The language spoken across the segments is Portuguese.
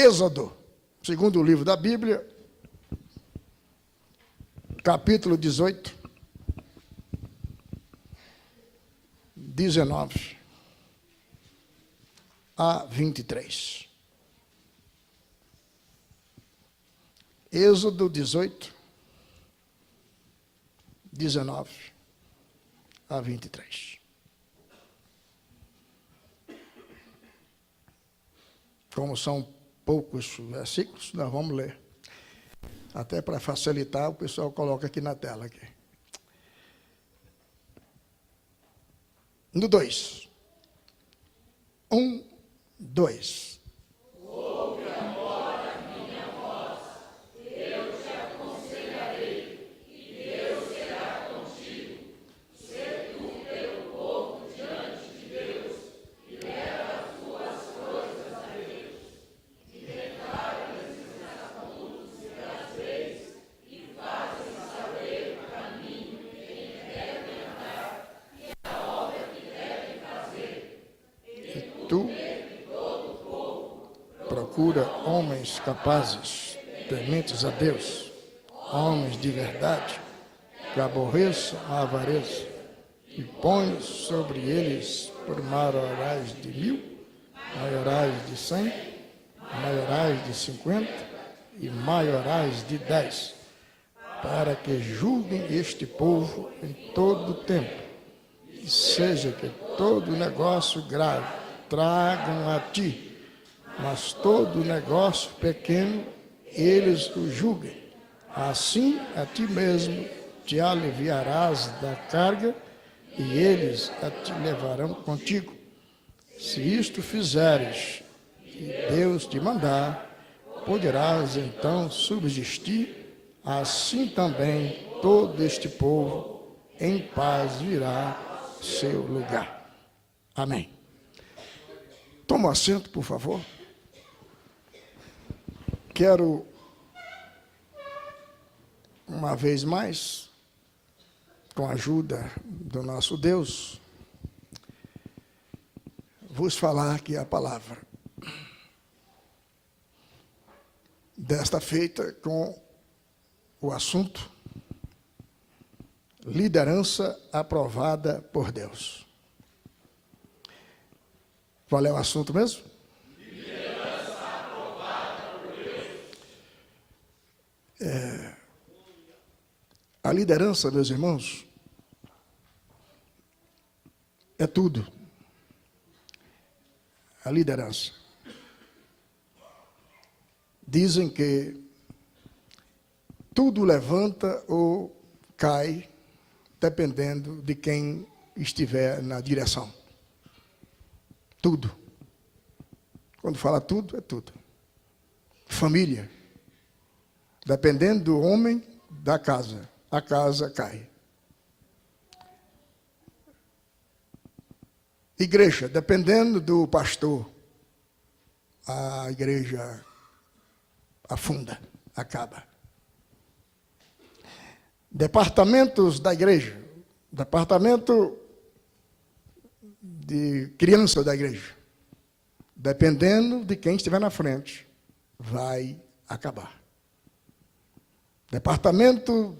Êxodo, segundo o livro da Bíblia, capítulo 18, 19 a 23. Êxodo 18, 19 a 23. Como são poucos versículos, nós vamos ler. Até para facilitar, o pessoal coloca aqui na tela. Aqui. No 2. 1, 2. Tu procura homens capazes, tementes a Deus, homens de verdade, que aborreçam a avareza, e põe sobre eles por maiorais de 1000, maiorais de 100, maiorais de 50 e maiorais de 10, para que julguem este povo em todo o tempo, e seja que todo negócio grave tragam a ti, mas todo negócio pequeno eles o julguem. Assim a ti mesmo te aliviarás da carga, e eles a te levarão contigo. Se isto fizeres, e Deus te mandar, poderás então subsistir, assim também todo este povo em paz virá ao seu lugar. Amém. Toma assento, por favor. Quero, uma vez mais, com a ajuda do nosso Deus, vos falar aqui a palavra. Desta feita com o assunto liderança aprovada por Deus. Qual é o assunto mesmo? Liderança aprovada por Deus. A liderança, meus irmãos, é tudo. A liderança. Dizem que tudo levanta ou cai, dependendo de quem estiver na direção. Tudo. Quando fala tudo, é tudo. Família. Dependendo do homem, da casa, a casa cai. Igreja. Dependendo do pastor, a igreja afunda, acaba. Departamentos da igreja. Departamento de criança da igreja, dependendo de quem estiver na frente, vai acabar. Departamento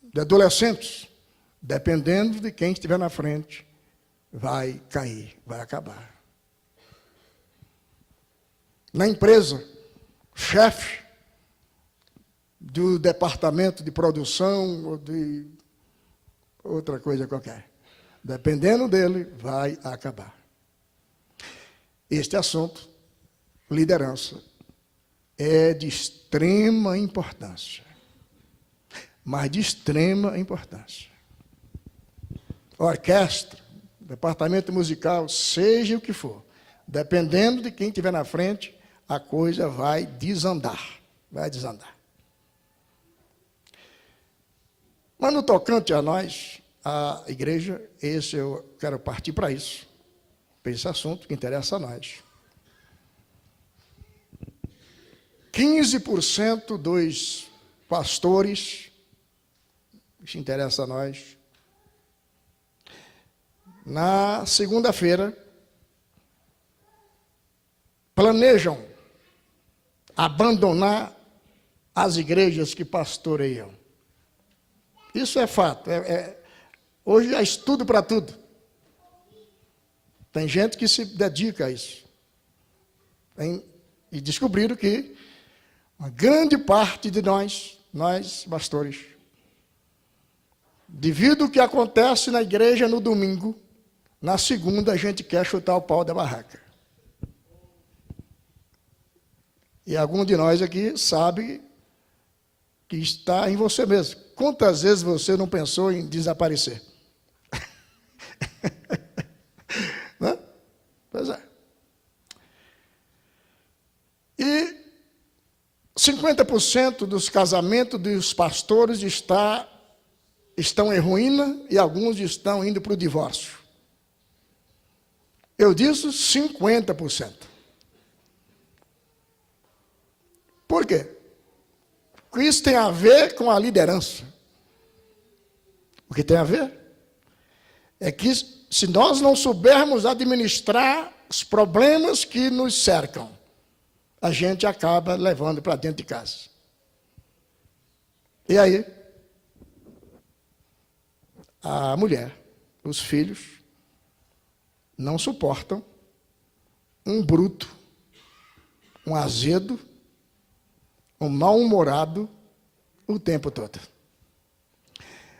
de adolescentes, dependendo de quem estiver na frente, vai cair, vai acabar. Na empresa, chefe do departamento de produção ou de outra coisa qualquer, dependendo dele, vai acabar. Este assunto, liderança, é de extrema importância. Mas de extrema importância. Orquestra, departamento musical, seja o que for, dependendo de quem estiver na frente, a coisa vai desandar. Vai desandar. Mas no tocante a nós, a igreja, esse eu quero partir para isso, para esse assunto que interessa a nós. 15% dos pastores, isso interessa a nós, na segunda-feira, planejam abandonar as igrejas que pastoreiam. Isso é fato. Hoje há estudo para tudo. Tem gente que se dedica a isso. E descobriram que uma grande parte de nós pastores, devido ao que acontece na igreja no domingo, na segunda a gente quer chutar o pau da barraca. E algum de nós aqui sabe que está em você mesmo. Quantas vezes você não pensou em desaparecer? Né? Pois é. E 50% dos casamentos dos pastores estão em ruína e alguns estão indo para o divórcio. Eu disse 50%. Por quê? Porque isso tem a ver com a liderança. O que tem a ver é que se nós não soubermos administrar os problemas que nos cercam, a gente acaba levando para dentro de casa. E aí, a mulher, os filhos, não suportam um bruto, um azedo, um mal-humorado o tempo todo.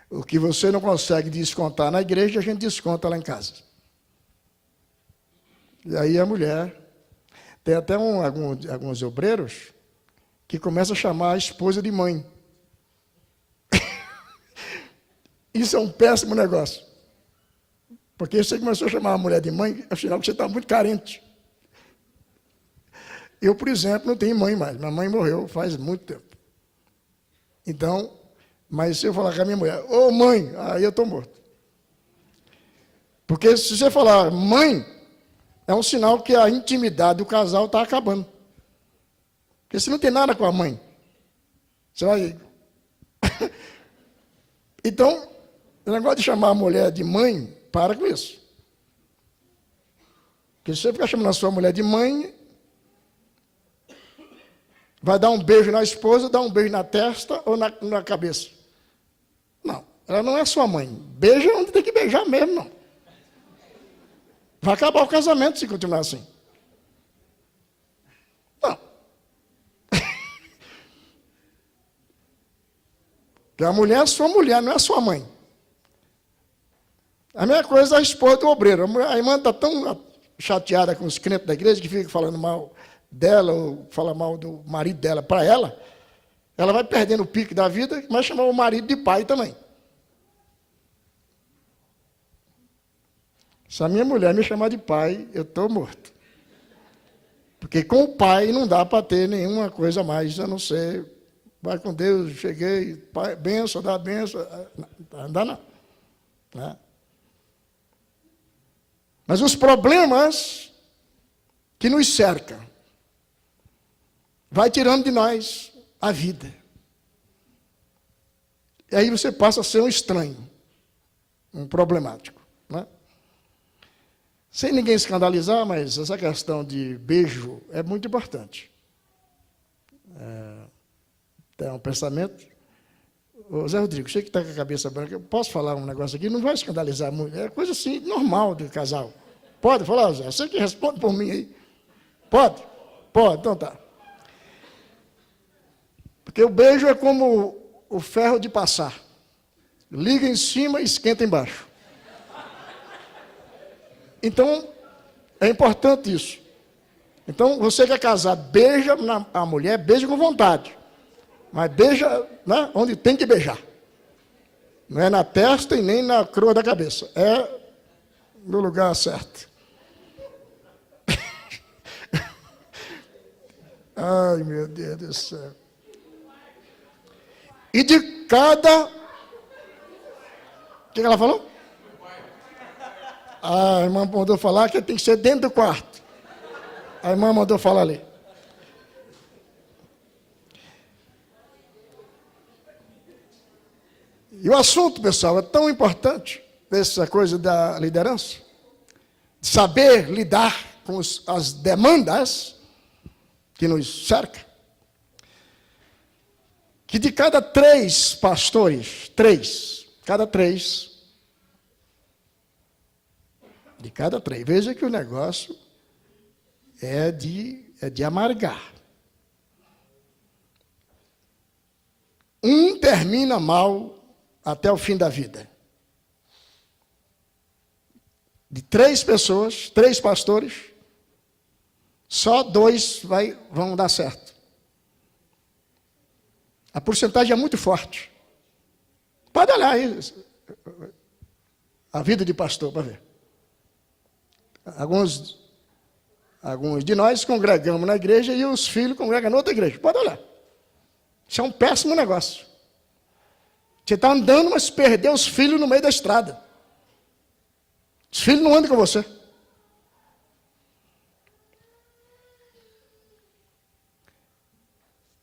O que você não consegue descontar na igreja, a gente desconta lá em casa. E aí a mulher... Tem até alguns obreiros que começam a chamar a esposa de mãe. Isso é um péssimo negócio. Porque você começou a chamar a mulher de mãe, afinal você está muito carente. Eu, por exemplo, não tenho mãe mais. Minha mãe morreu faz muito tempo. Então, mas se eu falar com a minha mulher, ô mãe, aí eu estou morto. Porque se você falar mãe, é um sinal que a intimidade do casal está acabando. Porque você não tem nada com a mãe. Você vai... Então, o negócio de chamar a mulher de mãe, para com isso. Porque se você ficar chamando a sua mulher de mãe, vai dar um beijo na esposa, dar um beijo na testa ou na cabeça. Não, ela não é sua mãe. Beija onde tem que beijar mesmo, não. Vai acabar o casamento se continuar assim. Não. Porque a mulher é sua mulher, não é sua mãe. A mesma coisa é a esposa do obreiro. A irmã está tão chateada com os crentes da igreja que fica falando mal dela ou fala mal do marido dela para ela. Ela vai perdendo o pique da vida e vai chamar o marido de pai também. Se a minha mulher me chamar de pai, eu estou morto. Porque com o pai não dá para ter nenhuma coisa a mais, a não ser, vai com Deus, cheguei, pai, benção, dá benção, não dá não. Né? Mas os problemas que nos cercam, vai tirando de nós a vida. E aí você passa a ser um estranho, um problemático. Né? Sem ninguém escandalizar, mas essa questão de beijo é muito importante. Tem um pensamento. Ô, Zé Rodrigo, você que está com a cabeça branca, eu posso falar um negócio aqui? Não vai escandalizar muito. É coisa assim, normal do casal. Pode falar, Zé? Você que responde por mim aí. Pode? Pode, então tá. Porque o beijo é como o ferro de passar. Liga em cima e esquenta embaixo. Então, é importante isso. Então, você que é casado, beija a mulher, beija com vontade. Mas beija, né, onde tem que beijar. Não é na testa e nem na coroa da cabeça. É no lugar certo. Ai, meu Deus do céu. E de cada... O que ela falou? A irmã mandou falar que tem que ser dentro do quarto. A irmã mandou falar ali. E o assunto, pessoal, é tão importante, essa coisa da liderança, de saber lidar com as demandas que nos cercam. que de cada 3 pastores, de cada 3, veja que o negócio é de amargar. Um termina mal até o fim da vida. De 3 pessoas, 3 pastores, só 2 vão dar certo. A porcentagem é muito forte. Pode olhar aí a vida de pastor para ver. Alguns de nós congregamos na igreja e os filhos congregam na outra igreja. Pode olhar. Isso é um péssimo negócio. Você está andando, mas perdeu os filhos no meio da estrada. Os filhos não andam com você.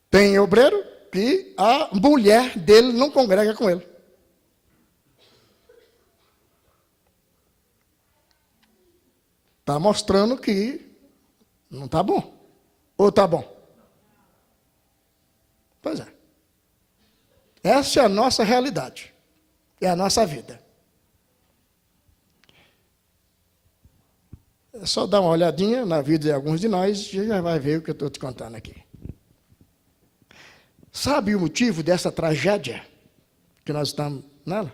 Tem obreiro que a mulher dele não congrega com ele. Está mostrando que não está bom. Ou está bom? Pois é. Essa é a nossa realidade. É a nossa vida. É só dar uma olhadinha na vida de alguns de nós e já vai ver o que eu estou te contando aqui. Sabe o motivo dessa tragédia que nós estamos nela?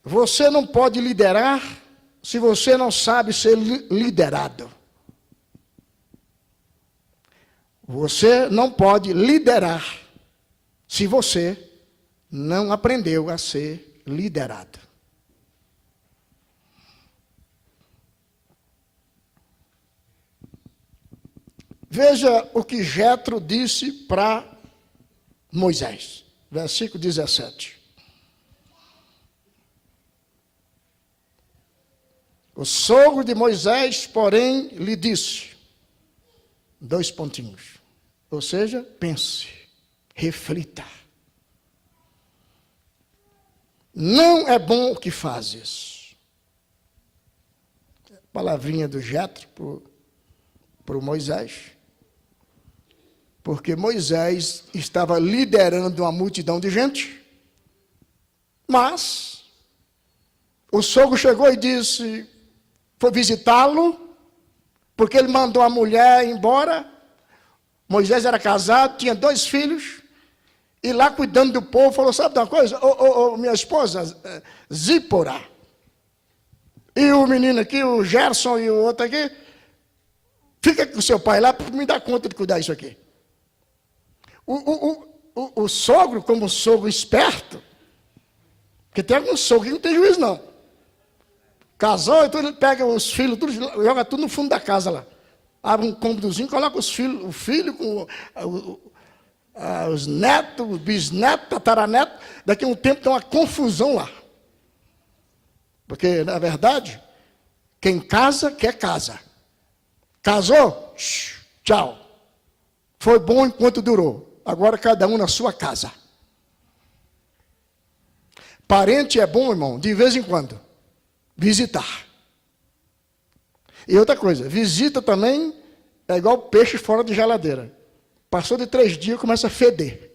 Você não pode liderar se você não sabe ser liderado. Você não pode liderar se você não aprendeu a ser liderado. Veja o que Jetro disse para Moisés, versículo 17. O sogro de Moisés, porém, lhe disse, 2 pontinhos, ou seja, pense, reflita. Não é bom o que fazes. Palavrinha do Jetro para o Moisés. Porque Moisés estava liderando uma multidão de gente, mas o sogro chegou e disse, foi visitá-lo, porque ele mandou a mulher embora. Moisés era casado, tinha 2 filhos, e lá cuidando do povo, falou, sabe de uma coisa? Minha esposa, Zípora, e o menino aqui, o Gerson e o outro aqui, fica com o seu pai lá para me dar conta de cuidar disso aqui. O sogro, como sogro esperto, porque tem alguns sogros que não tem juízo não. Casou, então ele pega os filhos, tudo, joga tudo no fundo da casa lá. Abre um cômodozinho, coloca os filhos, o filho com os netos, os bisnetos, tataranetos. Daqui a um tempo tem uma confusão lá. Porque, na verdade, quem casa, quer casa. Casou? Tchau. Foi bom enquanto durou. Agora cada um na sua casa. Parente é bom, irmão, de vez em quando. Visitar. E outra coisa, visita também é igual peixe fora de geladeira. Passou de 3 dias, começa a feder.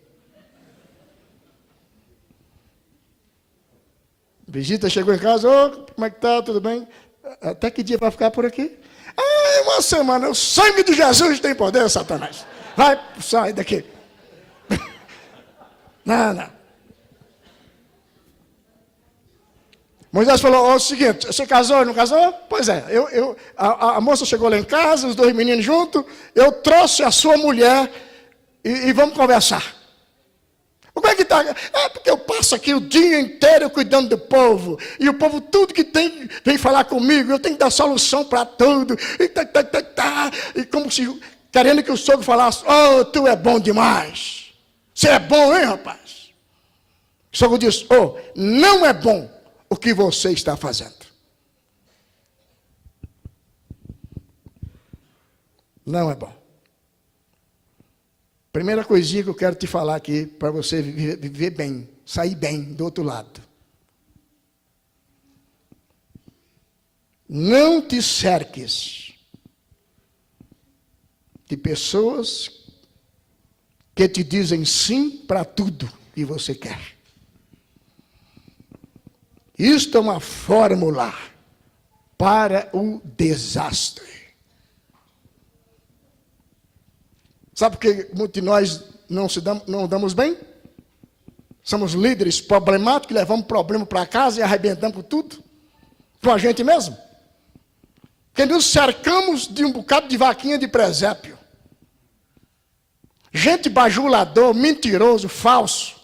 Visita, chegou em casa, como é que tá, tudo bem? Até que dia vai ficar por aqui? Uma semana, o sangue de Jesus tem poder, Satanás. Vai, sai daqui. Não. Moisés falou, o seguinte, você casou ou não casou? Pois é, a moça chegou lá em casa, os 2 meninos juntos, eu trouxe a sua mulher e vamos conversar. Como é que está? Porque eu passo aqui o dia inteiro cuidando do povo, e o povo tudo que tem, vem falar comigo, eu tenho que dar solução para tudo, e como se, querendo que o sogro falasse, tu é bom demais. Você é bom, hein, rapaz? O sogro disse, não é bom o que você está fazendo. Não é bom. Primeira coisinha que eu quero te falar aqui, para você viver bem, sair bem do outro lado. Não te cerques de pessoas que te dizem sim para tudo que você quer. Isto é uma fórmula para o desastre. Sabe por que muitos de nós não damos bem? Somos líderes problemáticos, levamos problema para casa e arrebentamos com tudo. Com a gente mesmo. Que nos cercamos de um bocado de vaquinha de presépio. Gente bajulador, mentiroso, falso.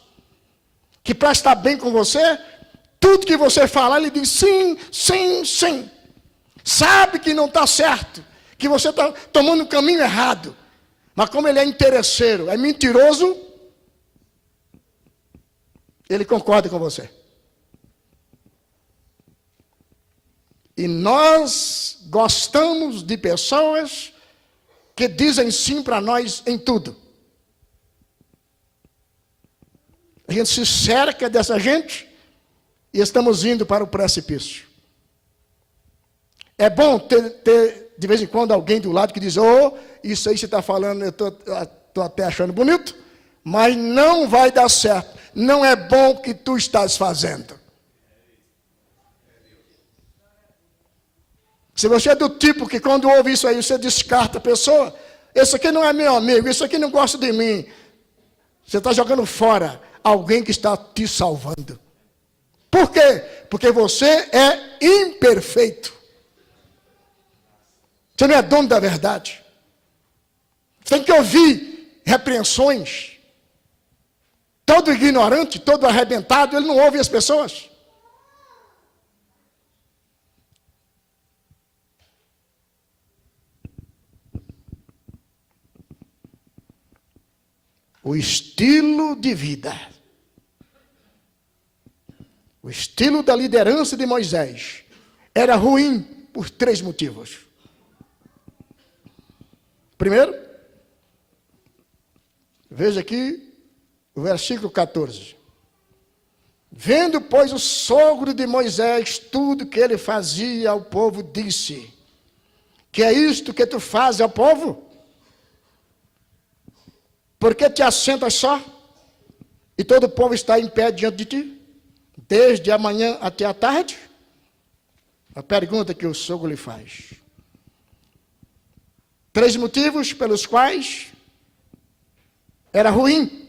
Que para estar bem com você, tudo que você falar, ele diz sim, sim, sim. Sabe que não está certo. Que você está tomando o caminho errado. Mas como ele é interesseiro, é mentiroso, ele concorda com você. E nós gostamos de pessoas que dizem sim para nós em tudo. A gente se cerca dessa gente e estamos indo para o precipício. É bom ter de vez em quando alguém do lado que diz, isso aí você está falando, eu estou até achando bonito, mas não vai dar certo. Não é bom o que tu estás fazendo. Se você é do tipo que quando ouve isso aí, você descarta a pessoa, esse aqui não é meu amigo, esse aqui não gosta de mim. Você está jogando fora alguém que está te salvando. Por quê? Porque você é imperfeito. Você não é dono da verdade. Você tem que ouvir repreensões. Todo ignorante, todo arrebentado, ele não ouve as pessoas. O estilo de vida, o estilo da liderança de Moisés era ruim por 3 motivos. Primeiro, veja aqui o versículo 14. Vendo, pois, o sogro de Moisés tudo que ele fazia ao povo, disse, que é isto que tu fazes ao povo? Por que te assentas só? E todo o povo está em pé diante de ti? Desde a manhã até a tarde? A pergunta que o sogro lhe faz. 3 motivos pelos quais era ruim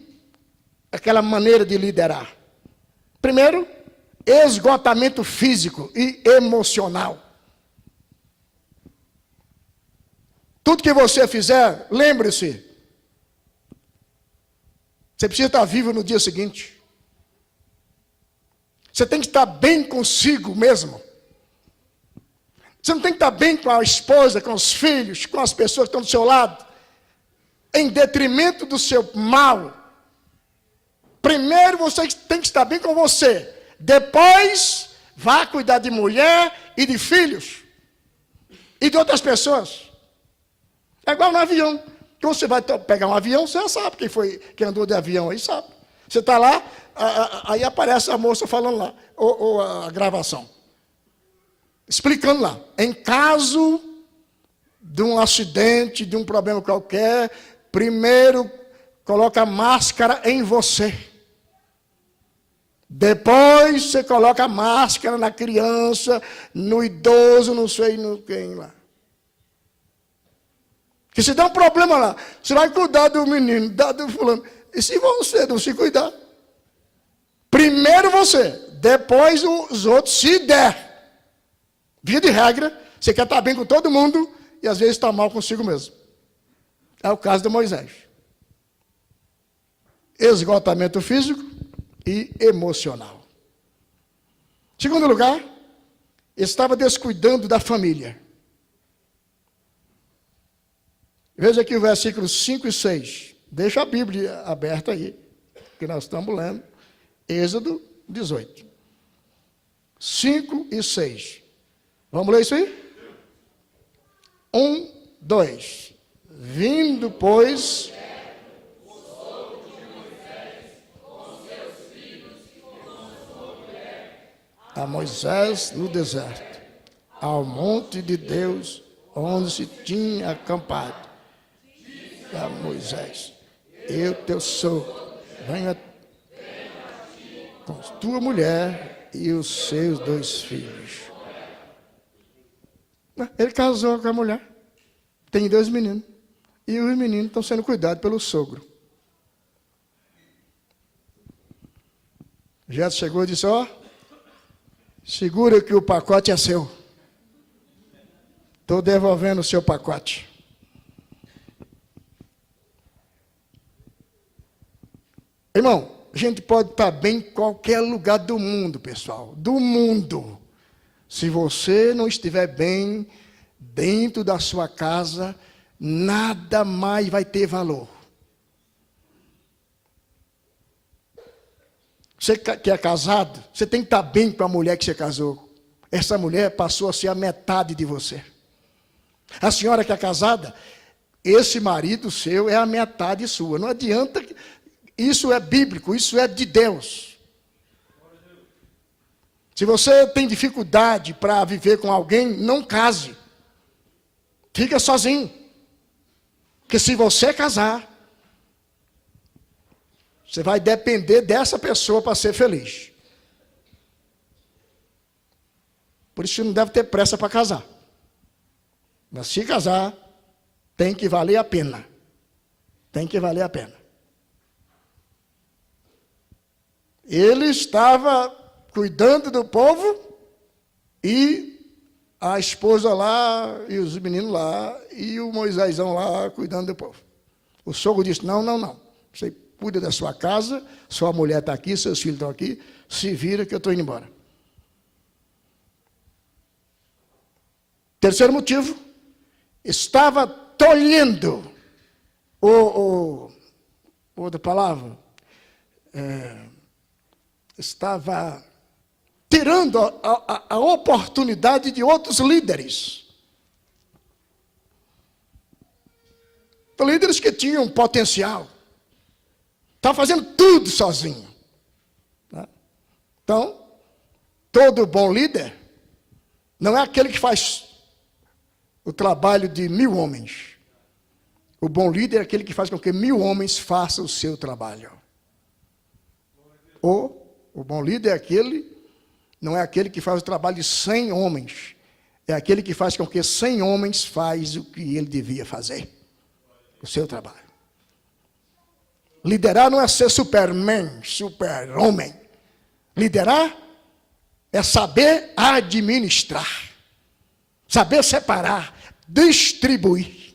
aquela maneira de liderar. Primeiro, esgotamento físico e emocional. Tudo que você fizer, lembre-se, você precisa estar vivo no dia seguinte. Você tem que estar bem consigo mesmo. Você não tem que estar bem com a esposa, com os filhos, com as pessoas que estão do seu lado, em detrimento do seu mal. Primeiro você tem que estar bem com você. Depois, vá cuidar de mulher e de filhos. E de outras pessoas. É igual no avião. Quando você vai pegar um avião, você já sabe quem andou de avião aí, sabe. Você está lá, aí aparece a moça falando lá, ou a gravação. Explicando lá. Em caso de um acidente, de um problema qualquer, primeiro coloca a máscara em você. Depois você coloca a máscara na criança, no idoso, não sei no quem lá. Que se dá um problema lá, você vai cuidar do menino, do fulano. E se você não se cuidar? Primeiro você, depois os outros, se der. Via de regra, você quer estar bem com todo mundo e às vezes está mal consigo mesmo. É o caso de Moisés. Esgotamento físico e emocional. Segundo lugar, estava descuidando da família. Veja aqui o versículos 5 e 6. Deixa a Bíblia aberta aí, que nós estamos lendo. Êxodo 18. 5 e 6. Vamos ler isso aí? 1, 2. Vindo, pois, a Moisés no deserto, ao monte de Deus, onde se tinha acampado. A Moisés: eu, teu sogro, venha com tua mulher e os seus 2 filhos. Ele casou com a mulher, tem 2 meninos, e os meninos estão sendo cuidados pelo sogro. Jetro chegou e disse, ó, segura que o pacote é seu. Estou devolvendo o seu pacote. Irmão, a gente pode estar bem em qualquer lugar do mundo, pessoal. Do mundo. Se você não estiver bem dentro da sua casa, nada mais vai ter valor. Você que é casado, você tem que estar bem com a mulher que você casou. Essa mulher passou a ser a metade de você. A senhora que é casada, esse marido seu é a metade sua. Não adianta, isso é bíblico, isso é de Deus. Se você tem dificuldade para viver com alguém, não case. Fica sozinho. Porque se você casar, você vai depender dessa pessoa para ser feliz. Por isso você não deve ter pressa para casar. Mas se casar, tem que valer a pena. Tem que valer a pena. Ele estava cuidando do povo e a esposa lá e os meninos lá e o Moisésão lá cuidando do povo. O sogro disse, não. Você cuida da sua casa, sua mulher está aqui, seus filhos estão aqui, se vira que eu estou indo embora. Terceiro motivo, estava tolhendo outra palavra, estava tirando a oportunidade de outros líderes. Líderes que tinham potencial. Estava fazendo tudo sozinho. Então, todo bom líder não é aquele que faz o trabalho de 1000 homens. O bom líder é aquele que faz com que 1000 homens façam o seu trabalho. Ou o bom líder não é aquele que faz o trabalho de 100 homens. É aquele que faz com que 100 homens faz o que ele devia fazer. O seu trabalho. Liderar não é ser superman, super-homem. Liderar é saber administrar. Saber separar, distribuir.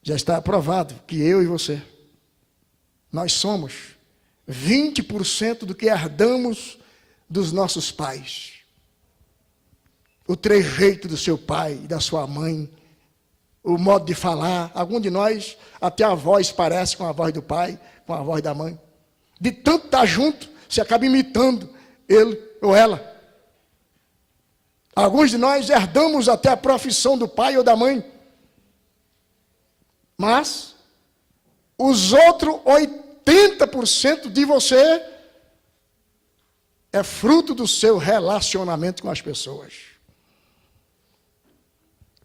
Já está aprovado que eu e você, nós somos 20% do que herdamos dos nossos pais. O trejeito do seu pai e da sua mãe, o modo de falar. Algum de nós, até a voz parece com a voz do pai, com a voz da mãe. De tanto estar junto, você acaba imitando ele ou ela. Alguns de nós herdamos até a profissão do pai ou da mãe. Mas os outros 80% de você é fruto do seu relacionamento com as pessoas.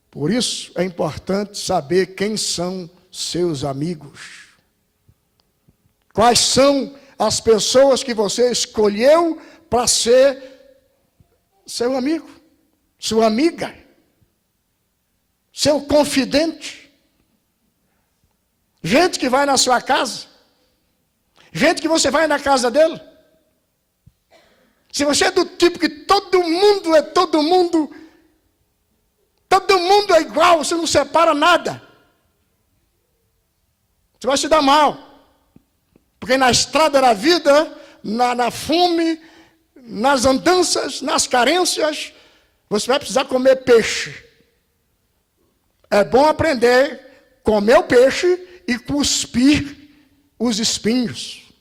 Por isso é importante saber quem são seus amigos. Quais são as pessoas que você escolheu para ser seu amigo, sua amiga, seu confidente. Gente que vai na sua casa, gente que você vai na casa dele. Se você é do tipo que todo mundo é todo mundo é igual, você não separa nada, você vai se dar mal. Porque na estrada da vida, na fome, nas andanças, nas carências, você vai precisar comer peixe. É bom aprender a comer o peixe e cuspir os espinhos.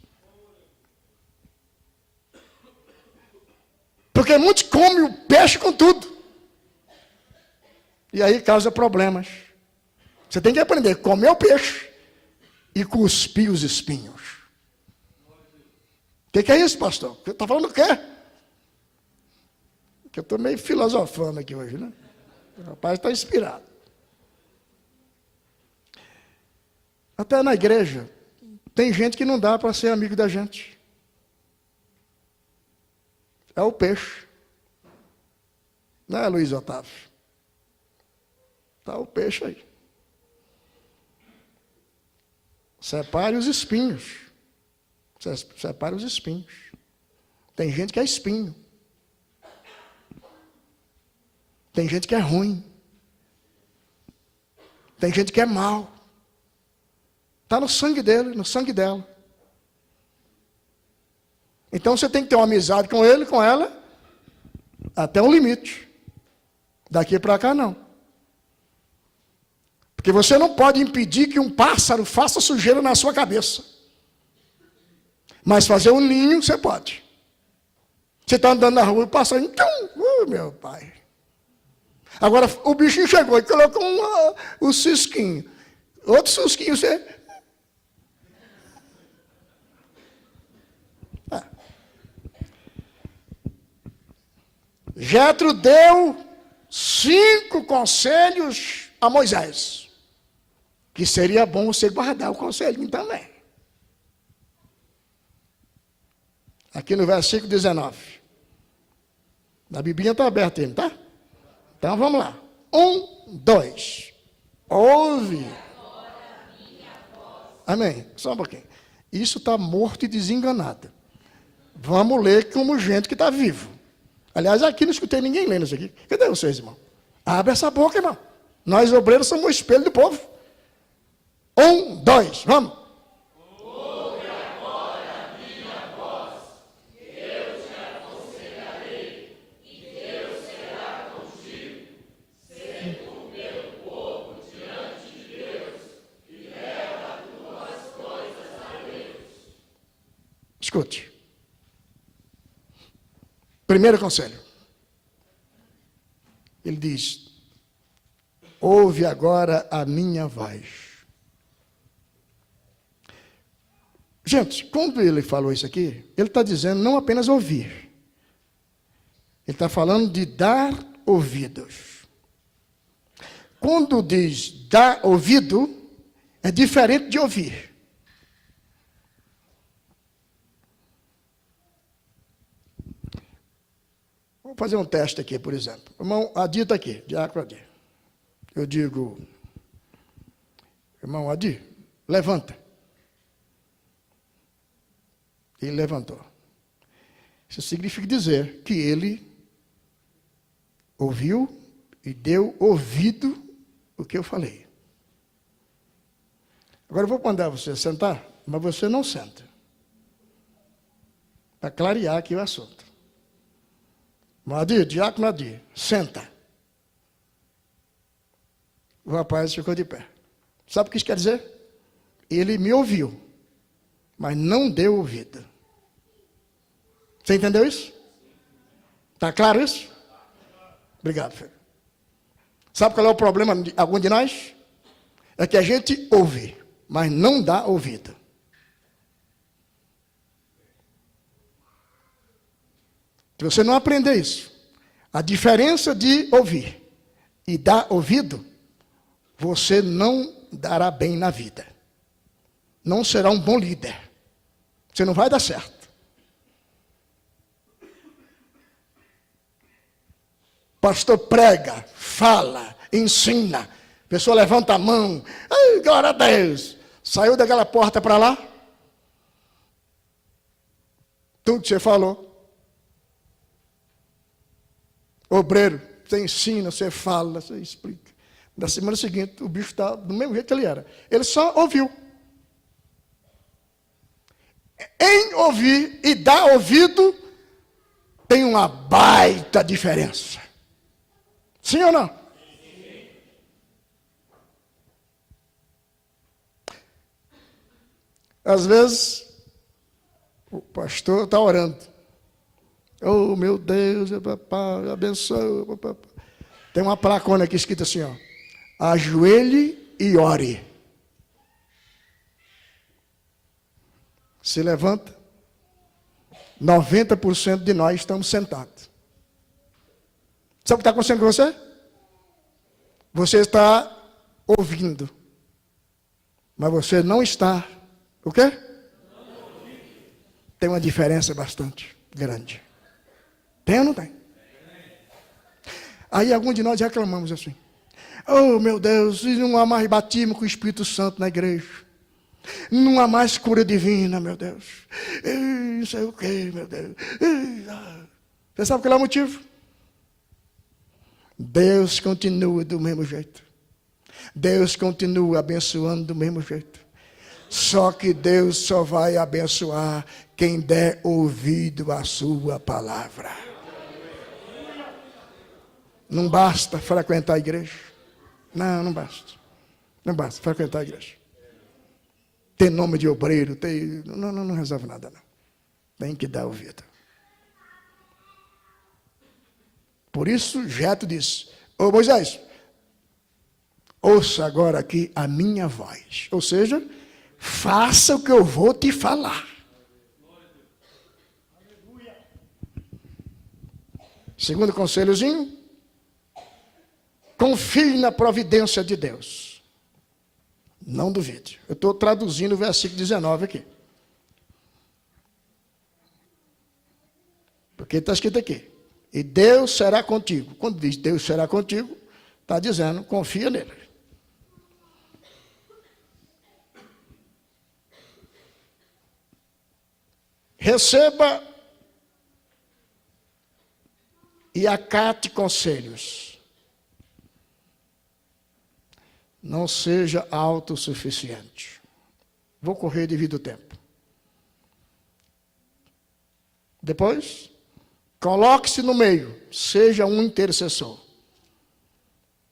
Porque muitos comem o peixe com tudo. E aí causa problemas. Você tem que aprender a comer o peixe e cuspir os espinhos. O que é isso, pastor? Está falando o quê? Que eu estou meio filosofando aqui hoje, né? O rapaz está inspirado. Até na igreja, tem gente que não dá para ser amigo da gente. É o peixe. Não é, Luiz Otávio? Está o peixe aí. Separe os espinhos. Separe os espinhos. Tem gente que é espinho. Tem gente que é ruim. Tem gente que é mau. Está no sangue dele, no sangue dela. Então você tem que ter uma amizade com ele, com ela, até um limite. Daqui para cá não. Porque você não pode impedir que um pássaro faça sujeira na sua cabeça. Mas fazer um ninho, você pode. Você está andando na rua e passa, então, meu pai. Agora, o bichinho chegou e colocou um cisquinho. Outro cisquinho, você... Jetro deu 5 conselhos a Moisés. Que seria bom você guardar o conselho também. Aqui no versículo 19. A Biblinha está aberta aí, tá? Então vamos lá. 1, 2. Ouve. Amém. Só um pouquinho. Isso está morto e desenganado. Vamos ler como gente que está vivo. Aliás, aqui não escutei ninguém lendo isso aqui. Cadê vocês, irmão? Abre essa boca, irmão. Nós, obreiros, somos o espelho do povo. 1, 2, vamos. Ouve agora a minha voz, eu te aconselharei, e Deus será contigo. Sê tu meu povo diante de Deus, e leva tuas coisas a Deus. Escute. Primeiro conselho. Ele diz: ouve agora a minha voz. Gente, quando ele falou isso aqui, ele está dizendo não apenas ouvir. Ele está falando de dar ouvidos. Quando diz dar ouvido, é diferente de ouvir. Vamos fazer um teste aqui, por exemplo. Irmão Adi está aqui, diácono Adi. Eu digo, irmão Adi, levanta. Ele levantou. Isso significa dizer que ele ouviu e deu ouvido o que eu falei. Agora eu vou mandar você sentar, mas você não senta. Para clarear aqui o assunto. Adi, diácono Adi, senta. O rapaz ficou de pé. Sabe o que isso quer dizer? Ele me ouviu, mas não deu ouvido. Você entendeu isso? Está claro isso? Obrigado, filho. Sabe qual é o problema de algum de nós? É que a gente ouve, mas não dá ouvido. Se você não aprender isso, a diferença de ouvir e dar ouvido, você não dará bem na vida. Não será um bom líder. Você não vai dar certo. Pastor prega, fala, ensina. A pessoa levanta a mão. Ai, glória a Deus. Saiu daquela porta para lá. Tudo que você falou. Obreiro, você ensina, você fala, você explica. Na semana seguinte, o bicho está do mesmo jeito que ele era. Ele só ouviu. Em ouvir e dar ouvido, tem uma baita diferença. Sim ou não? Sim. Às vezes, o pastor está orando. Oh, meu Deus, papai, abençoe. Papai. Tem uma placona aqui escrita assim, ó. Ajoelhe e ore. Se levanta. 90% de nós estamos sentados. Sabe o que está acontecendo com você? Você está ouvindo, mas você não está, o quê? Tem uma diferença bastante grande. Tem ou não tem? Aí alguns de nós reclamamos assim: oh meu Deus, não há mais batismo com o Espírito Santo na igreja. Não há mais cura divina, meu Deus. Não sei o que, meu Deus. Você sabe qual é o motivo? Deus continua do mesmo jeito. Deus continua abençoando do mesmo jeito. Só que Deus só vai abençoar quem der ouvido à sua palavra. Não basta frequentar a igreja. Não basta. Não basta frequentar a igreja. Ter nome de obreiro, não resolve nada, não. Tem que dar ouvido. Por isso, Jetro disse: ô Moisés, ouça agora aqui a minha voz. Ou seja, faça o que eu vou te falar. Segundo conselhozinho, confie na providência de Deus. Não duvide. Eu estou traduzindo o versículo 19 aqui. Porque está escrito aqui: e Deus será contigo. Quando diz Deus será contigo, está dizendo, confia nele. Receba e acate conselhos. Não seja autossuficiente. Vou correr devido ao tempo. Depois, coloque-se no meio. Seja um intercessor.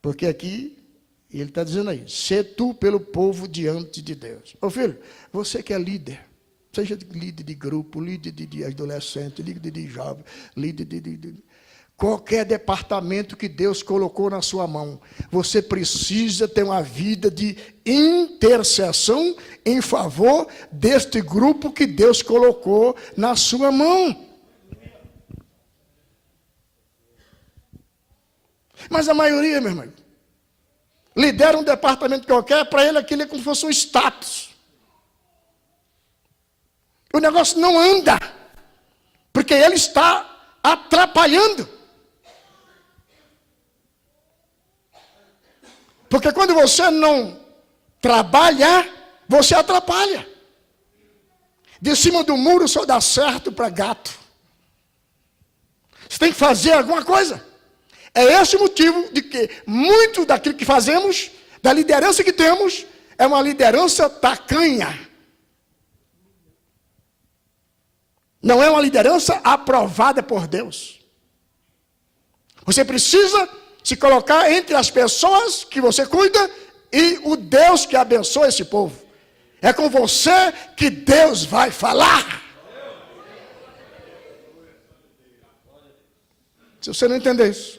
Porque aqui, ele está dizendo aí: sê tu pelo povo diante de Deus. Ô filho, você que é líder, seja líder de grupo, líder de adolescente, líder de jovem, líder de qualquer departamento que Deus colocou na sua mão, você precisa ter uma vida de intercessão em favor deste grupo que Deus colocou na sua mão. Mas a maioria, meu irmão, lidera um departamento qualquer, para ele aquilo é como se fosse um status. O negócio não anda, porque ele está atrapalhando. Porque quando você não trabalha, você atrapalha. De cima do muro só dá certo para gato. Você tem que fazer alguma coisa. É esse o motivo de que muito daquilo que fazemos, da liderança que temos, é uma liderança tacanha. Não é uma liderança aprovada por Deus. Você precisa se colocar entre as pessoas que você cuida e o Deus que abençoa esse povo. É com você que Deus vai falar. Se você não entender isso,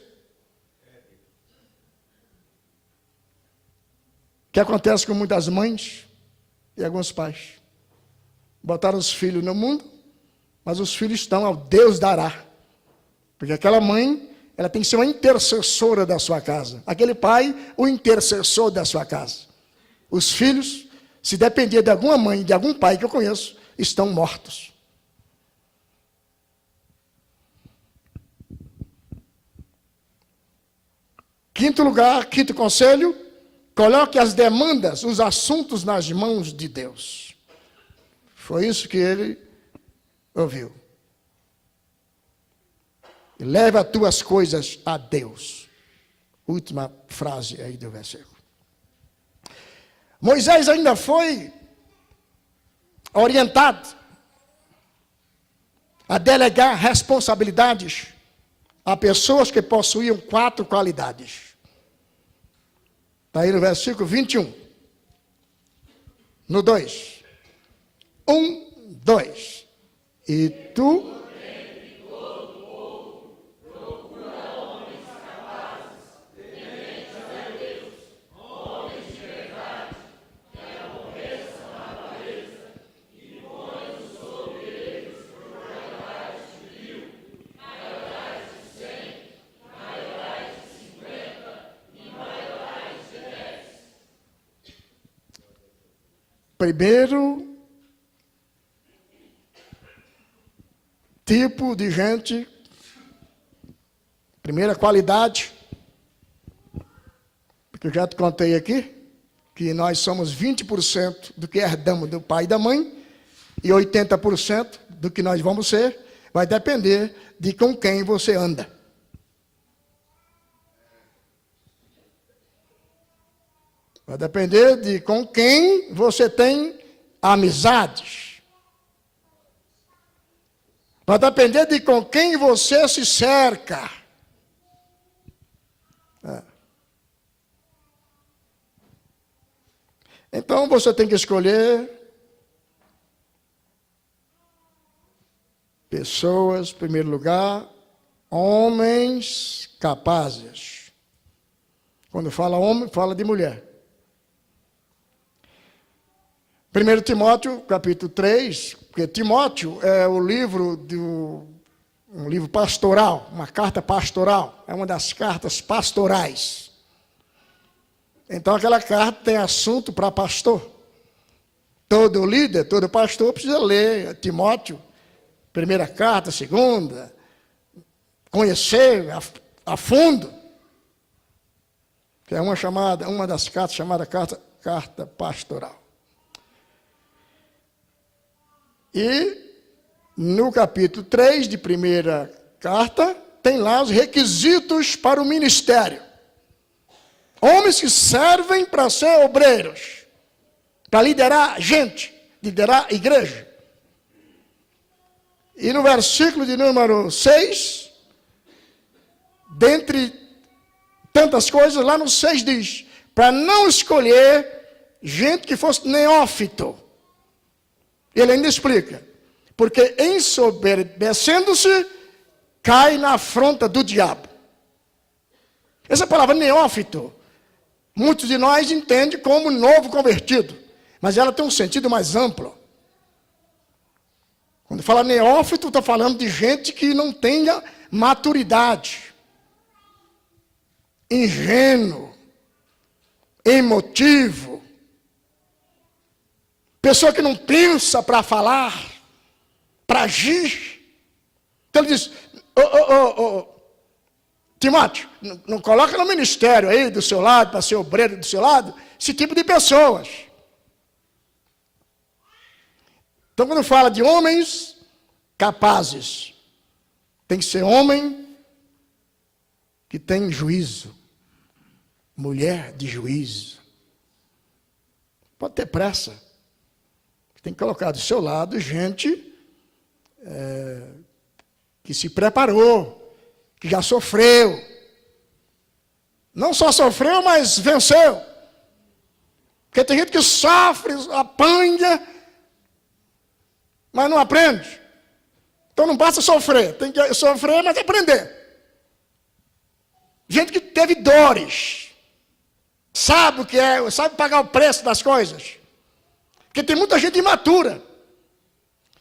o que acontece com muitas mães e alguns pais? Botaram os filhos no mundo, mas os filhos estão ao Deus dará. Porque aquela mãe, ela tem que ser uma intercessora da sua casa. Aquele pai, o intercessor da sua casa. Os filhos, se depender de alguma mãe, de algum pai que eu conheço, estão mortos. Quinto lugar, quinto conselho: coloque as demandas, os assuntos nas mãos de Deus. Foi isso que ele ouviu. Leve as tuas coisas a Deus. Última frase aí do versículo. Moisés ainda foi orientado a delegar responsabilidades a pessoas que possuíam 4 qualidades. Está aí no versículo 21. No 2. 1, 2. E tu... primeiro tipo de gente, primeira qualidade, que eu já te contei aqui, que nós somos 20% do que herdamos do pai e da mãe, e 80% do que nós vamos ser, vai depender de com quem você anda. Vai depender de com quem você tem amizades. Vai depender de com quem você se cerca. Então você tem que escolher pessoas, em primeiro lugar, homens capazes. Quando fala homem, fala de mulher. 1 Timóteo, capítulo 3, porque Timóteo é o livro um livro pastoral, uma carta pastoral, é uma das cartas pastorais. Então aquela carta tem assunto para pastor. Todo líder, todo pastor precisa ler Timóteo, primeira carta, segunda, conhecer a fundo. Que é uma das cartas chamada carta pastoral. E no capítulo 3 de primeira carta, tem lá os requisitos para o ministério. Homens que servem para ser obreiros, para liderar gente, liderar igreja. E no versículo de número 6, dentre tantas coisas, lá no 6 diz, para não escolher gente que fosse neófito. Ele ainda explica, porque ensoberbecendo-se, cai na afronta do diabo. Essa palavra neófito, muitos de nós entendem como novo convertido, mas ela tem um sentido mais amplo. Quando fala neófito, está falando de gente que não tenha maturidade, ingênuo, emotivo, pessoa que não pensa para falar, para agir. Então ele diz, Timóteo, não coloca no ministério aí do seu lado, para ser obreiro do seu lado, esse tipo de pessoas. Então quando fala de homens capazes, tem que ser homem que tem juízo, mulher de juízo. Pode ter pressa. Tem que colocar do seu lado gente que se preparou, que já sofreu. Não só sofreu, mas venceu. Porque tem gente que sofre, apanha, mas não aprende. Então não basta sofrer, tem que sofrer, mas aprender. Gente que teve dores, sabe o que é, sabe pagar o preço das coisas. Porque tem muita gente imatura,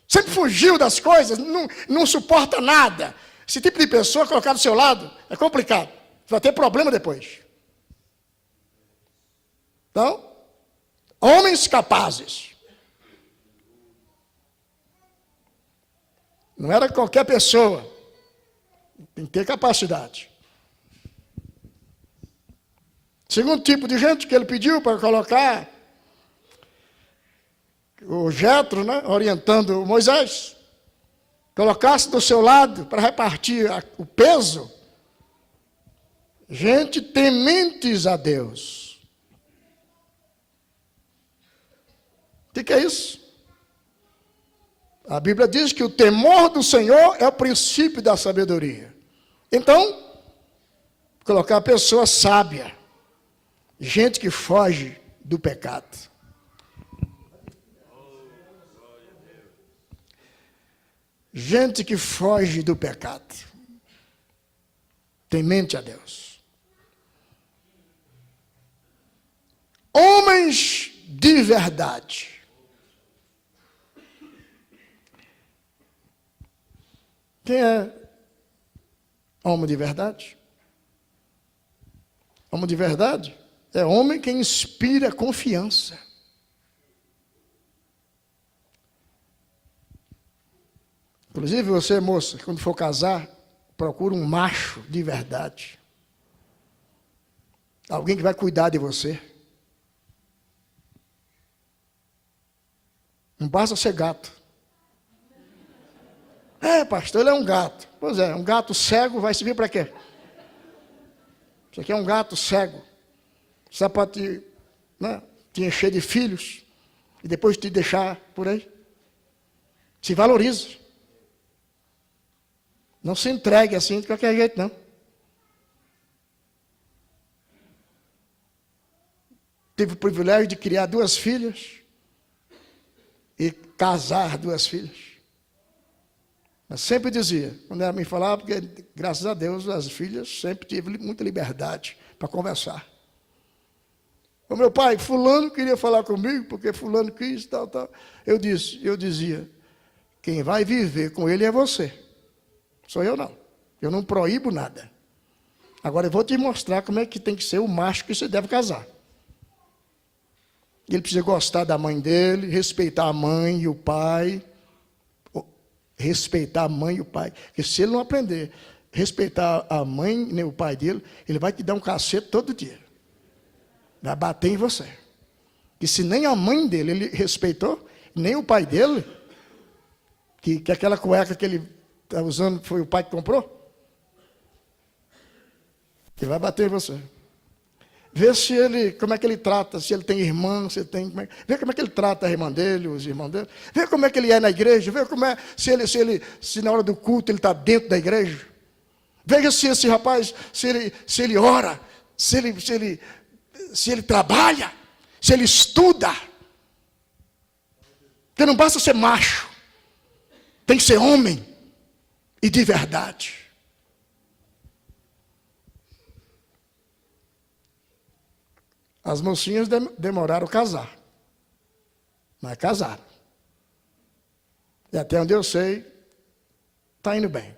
sempre fugiu das coisas, não suporta nada. Esse tipo de pessoa colocar do seu lado é complicado, vai ter problema depois. Então, homens capazes. Não era qualquer pessoa, tem que ter capacidade. Segundo tipo de gente que ele pediu para colocar, o Jetro, né, orientando Moisés, colocasse do seu lado para repartir o peso, gente tementes a Deus. O que é isso? A Bíblia diz que o temor do Senhor é o princípio da sabedoria. Então, colocar a pessoa sábia, gente que foge do pecado. Gente que foge do pecado, temente a Deus. Homens de verdade. Quem é homem de verdade? Homem de verdade é homem que inspira confiança. Inclusive você, moça, quando for casar, procura um macho de verdade. Alguém que vai cuidar de você. Não basta ser gato. Pastor, ele é um gato. Pois é, um gato cego vai servir para quê? Isso aqui é um gato cego. Só para te encher de filhos e depois te deixar por aí. Se valorize. Não se entregue assim de qualquer jeito, não. Tive o privilégio de criar 2 filhas e casar 2 filhas. Mas sempre dizia, quando ela me falava, porque graças a Deus as filhas sempre tive muita liberdade para conversar. O meu pai, fulano queria falar comigo, porque fulano quis, tal. Eu dizia, quem vai viver com ele é você. Sou eu não. Eu não proíbo nada. Agora eu vou te mostrar como é que tem que ser o macho que você deve casar. Ele precisa gostar da mãe dele, respeitar a mãe e o pai. Respeitar a mãe e o pai. Porque se ele não aprender a respeitar a mãe nem o pai dele, ele vai te dar um cacete todo dia. Vai bater em você. E se nem a mãe dele ele respeitou, nem o pai dele, que aquela cueca que ele está usando foi o pai que comprou, ele vai bater em você. Vê se ele, como é que ele trata, se ele tem irmã, vê como é que ele trata a irmã dele, os irmãos dele. Vê como é que ele é na igreja, vê como é, se na hora do culto ele está dentro da igreja. Veja se esse rapaz, se ele ora, se ele trabalha, se ele estuda. Porque não basta ser macho, tem que ser homem e de verdade. As mocinhas demoraram a casar, mas casaram. E até onde eu sei, está indo bem.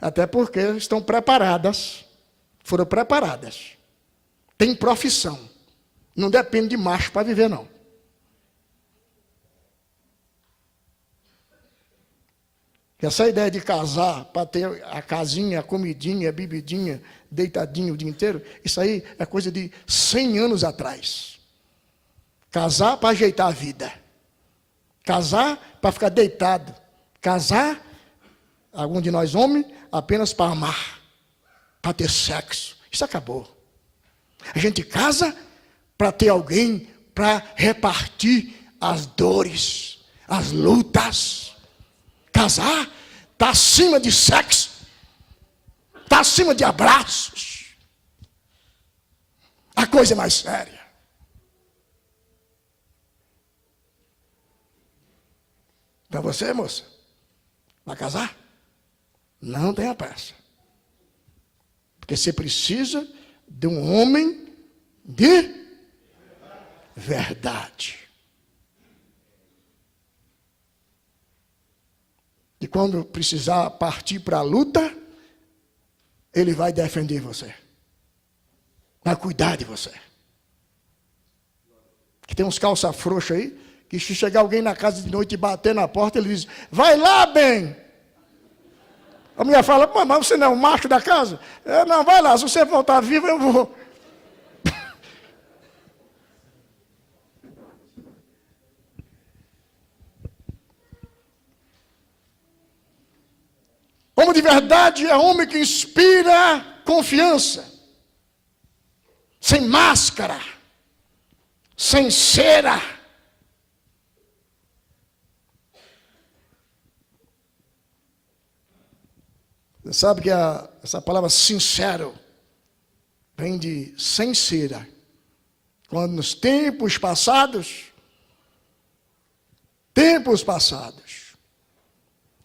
Até porque estão preparadas, foram preparadas. Tem profissão. Não depende de macho para viver, não. Essa ideia de casar para ter a casinha, a comidinha, a bebidinha, deitadinho o dia inteiro, isso aí é coisa de 100 anos atrás. Casar para ajeitar a vida. Casar para ficar deitado. Casar, algum de nós homens, apenas para amar, para ter sexo. Isso acabou. A gente casa para ter alguém para repartir as dores, as lutas. Casar está acima de sexo, está acima de abraços. A coisa é mais séria. Para você, moça, vai casar? Não tenha pressa. Porque você precisa de um homem de verdade. E quando precisar partir para a luta, ele vai defender você. Vai cuidar de você. Que tem uns calça frouxa aí, que se chegar alguém na casa de noite e bater na porta, ele diz, vai lá, bem. A mulher fala, mas você não é o macho da casa? Não, vai lá, se você voltar vivo, eu vou. Homem de verdade é homem que inspira confiança, sem máscara, sem cera. Você sabe que essa palavra sincero vem de sem cera. Quando nos tempos passados,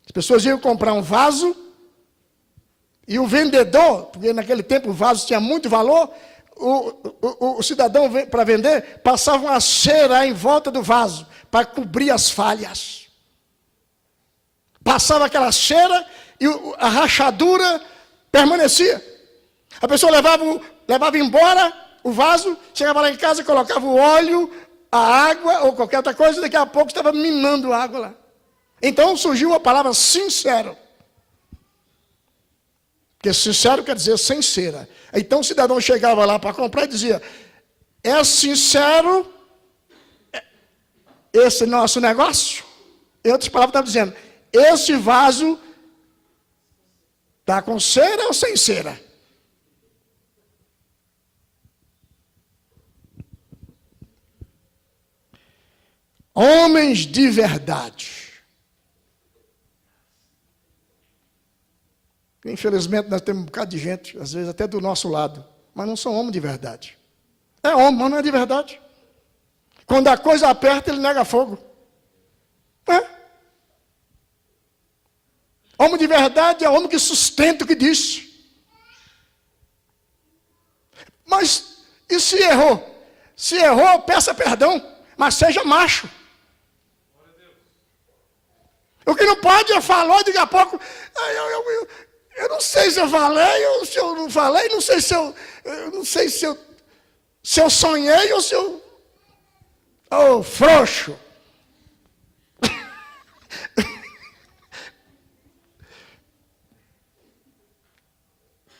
as pessoas iam comprar um vaso e o vendedor, porque naquele tempo o vaso tinha muito valor, o cidadão para vender passava uma cera em volta do vaso para cobrir as falhas. Passava aquela cera e a rachadura permanecia. A pessoa levava embora o vaso, chegava lá em casa, colocava o óleo, a água ou qualquer outra coisa, daqui a pouco estava minando a água lá. Então surgiu a palavra sincero. Porque sincero quer dizer sem cera. Então o cidadão chegava lá para comprar e dizia: é sincero esse nosso negócio? Em outras palavras, estava dizendo: esse vaso está com cera ou sem cera? Homens de verdade. Infelizmente, nós temos um bocado de gente, às vezes até do nosso lado, mas não são homens de verdade. É homem, mas não é de verdade. Quando a coisa aperta, ele nega fogo. É. Homem de verdade é homem que sustenta o que diz. Mas, e se errou? Se errou, peça perdão, mas seja macho. O que não pode é falar, daqui a pouco, eu não sei se eu falei ou se eu não falei, não sei se eu sonhei ou se eu... Oh, frouxo.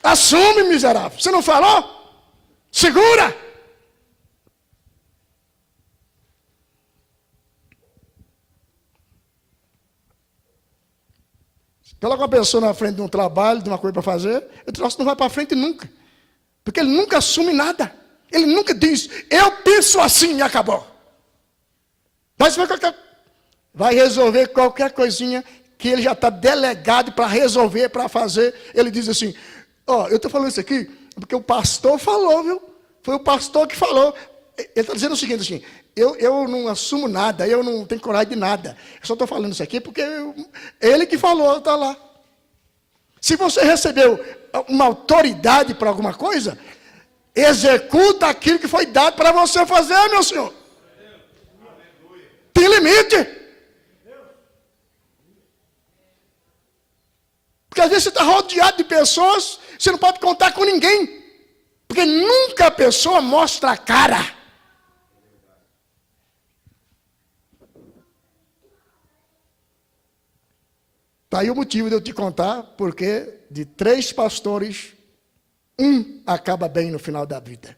Assume, miserável. Você não falou? Segura. Coloca uma pessoa na frente de um trabalho, de uma coisa para fazer, o troço não vai para frente nunca. Porque ele nunca assume nada. Ele nunca diz: eu penso assim e acabou. Mas vai resolver qualquer coisinha que ele já está delegado para resolver, para fazer. Ele diz assim: ó, eu estou falando isso aqui porque o pastor falou, viu? Foi o pastor que falou. Ele está dizendo o seguinte assim: eu não assumo nada, eu não tenho coragem de nada. Eu só estou falando isso aqui porque ele que falou, está lá. Se você recebeu uma autoridade para alguma coisa, executa aquilo que foi dado para você fazer, meu senhor. Tem limite. Porque às vezes você está rodeado de pessoas, você não pode contar com ninguém. Porque nunca a pessoa mostra a cara. Está aí o motivo de eu te contar, porque de 3 pastores, 1 acaba bem no final da vida.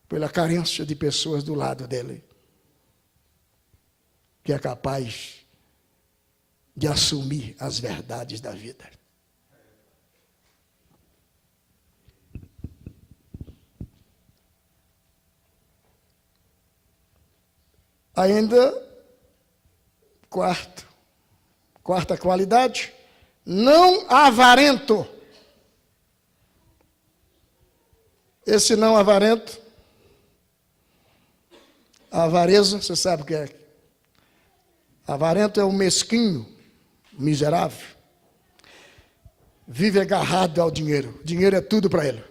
Pela carência de pessoas do lado dele, que é capaz de assumir as verdades da vida. Ainda, quarta qualidade, não avarento. Esse não avarento, a avareza, você sabe o que é? Avarento é o mesquinho, miserável. Vive agarrado ao dinheiro. Dinheiro é tudo para ele.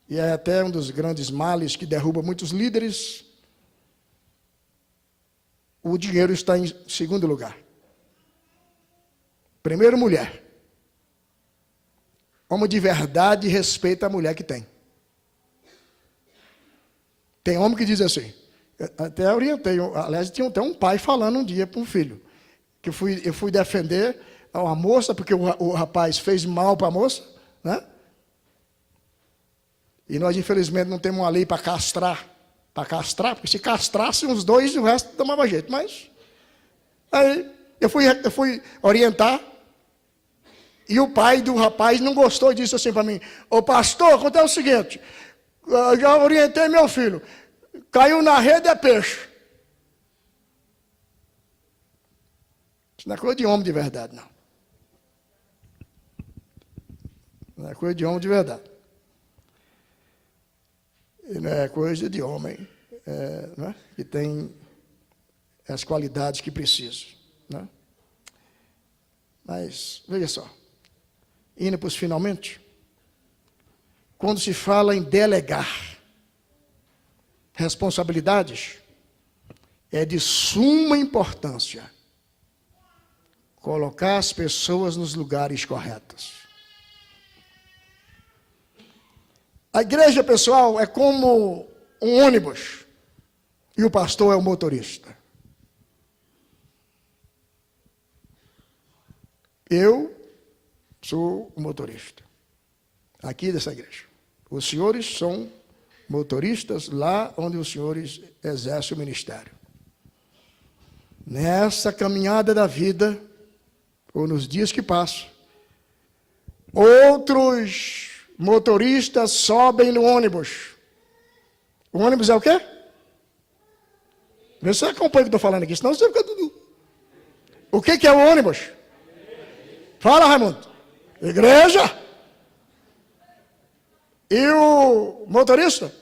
E é até um dos grandes males que derruba muitos líderes. O dinheiro está em segundo lugar. Primeiro, mulher. Homem de verdade respeita a mulher que tem. Tem homem que diz assim, até orientei, aliás, tinha até um pai falando um dia para um filho, que eu fui defender a moça, porque o rapaz fez mal para a moça, né? E nós, infelizmente, não temos uma lei para castrar, porque se castrasse uns 2, o resto tomava jeito. Mas, aí, eu fui orientar, e o pai do rapaz não gostou e disse assim para mim: ô pastor, acontece o seguinte, eu já orientei meu filho, caiu na rede é peixe. Isso não é coisa de homem de verdade, não. Não é coisa de homem de verdade. E não é coisa de homem né, que tem as qualidades que precisa. Né? Mas, veja só, indo para os finalmente, quando se fala em delegar responsabilidades, é de suma importância colocar as pessoas nos lugares corretos. A igreja, pessoal, é como um ônibus. e o pastor é o motorista. Eu sou o motorista aqui dessa igreja. Os senhores são motoristas lá onde os senhores exercem o ministério. Nessa caminhada da vida, ou nos dias que passam, outros motoristas sobem no ônibus. O ônibus é o quê? Você acompanha o que eu estou falando aqui, senão você fica tudo. O que é o ônibus? Fala, Raimundo. Igreja. E o motorista?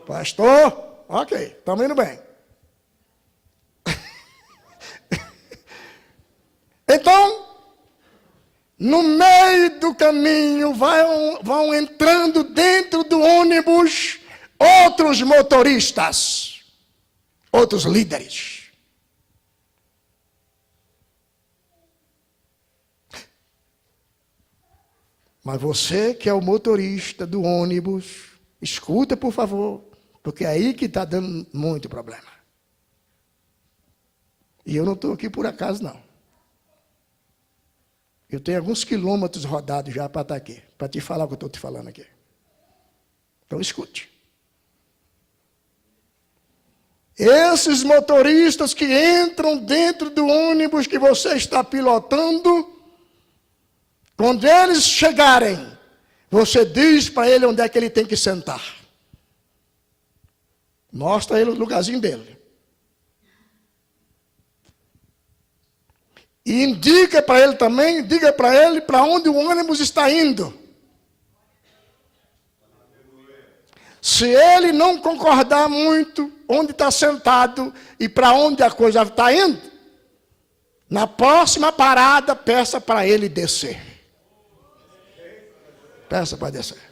Pastor. Ok, estamos indo bem. Então, no meio do caminho, vão entrando dentro do ônibus outros motoristas, outros líderes. Mas você que é o motorista do ônibus, escuta, por favor, porque é aí que está dando muito problema. E eu não estou aqui por acaso, não. Eu tenho alguns quilômetros rodados já para estar aqui, para te falar o que eu estou te falando aqui. Então escute. Esses motoristas que entram dentro do ônibus que você está pilotando, quando eles chegarem, você diz para ele onde é que ele tem que sentar. Mostra ele o lugarzinho dele. E indica para ele também, diga para ele para onde o ônibus está indo. Se ele não concordar muito onde está sentado e para onde a coisa está indo, na próxima parada, peça para ele descer. Peça para descer.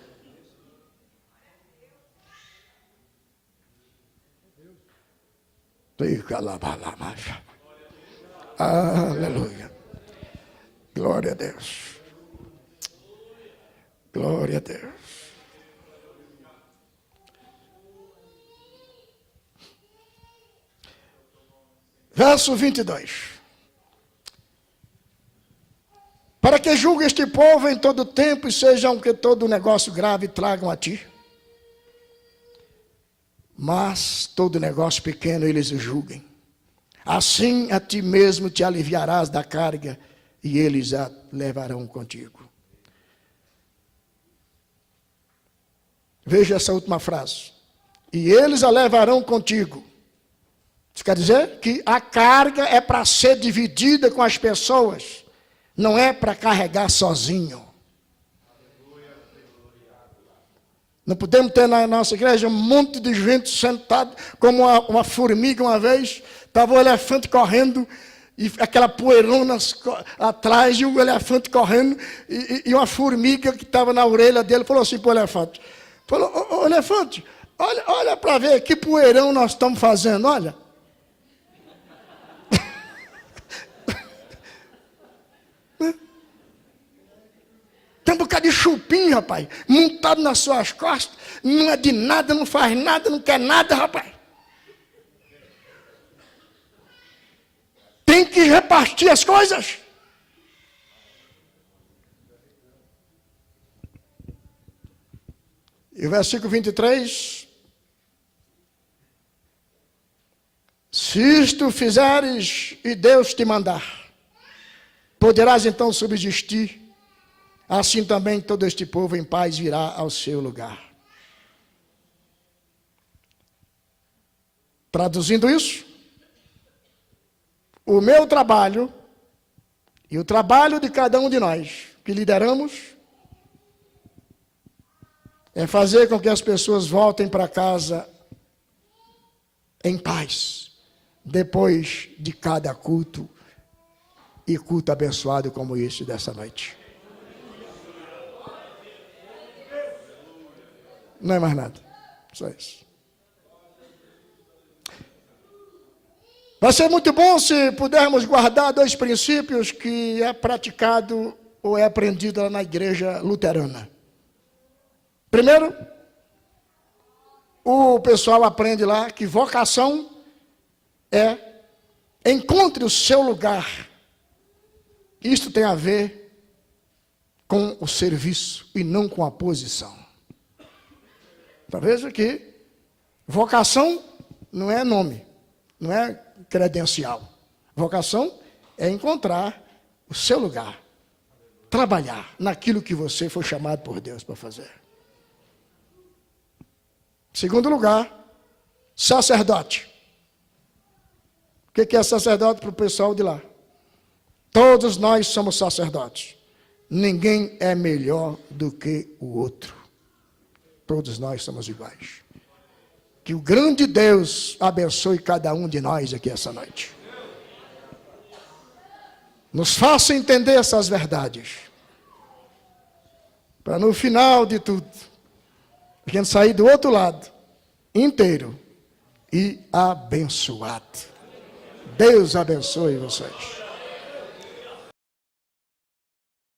Aleluia. Glória a Deus. Glória a Deus. Verso 22. Para que julgue este povo em todo tempo e sejam que todo negócio grave tragam a ti. Mas todo negócio pequeno eles julguem. Assim a ti mesmo te aliviarás da carga e eles a levarão contigo. Veja essa última frase. E eles a levarão contigo. Isso quer dizer que a carga é para ser dividida com as pessoas. Não é para carregar sozinho. Não podemos ter na nossa igreja um monte de gente sentado como uma formiga uma vez. Estava o elefante correndo e aquela poeirona atrás e o elefante correndo e uma formiga que estava na orelha dele falou assim para o elefante. Falou, ô elefante, olha para ver que poeirão nós estamos fazendo, olha. Tem um bocado de chupim, rapaz, montado nas suas costas, não é de nada, não faz nada, não quer nada, rapaz. Tem que repartir as coisas. E o versículo 23. Se isto fizeres e Deus te mandar, poderás então subsistir. Assim também todo este povo em paz virá ao seu lugar. Traduzindo isso, o meu trabalho e o trabalho de cada um de nós que lideramos é fazer com que as pessoas voltem para casa em paz, depois de cada culto e culto abençoado como este dessa noite. Não é mais nada, só isso. Vai ser muito bom se pudermos guardar dois princípios que é praticado ou é aprendido na igreja luterana. Primeiro, o pessoal aprende lá que vocação é encontre o seu lugar. Isto tem a ver com o serviço e não com a posição. Então, veja que vocação não é nome, não é credencial. Vocação é encontrar o seu lugar, trabalhar naquilo que você foi chamado por Deus para fazer. Segundo lugar, sacerdote. O que é sacerdote para o pessoal de lá? Todos nós somos sacerdotes. Ninguém é melhor do que o outro. Todos nós somos iguais. Que o grande Deus abençoe cada um de nós aqui essa noite. Nos faça entender essas verdades. Para no final de tudo, a gente sair do outro lado, inteiro e abençoado. Deus abençoe vocês.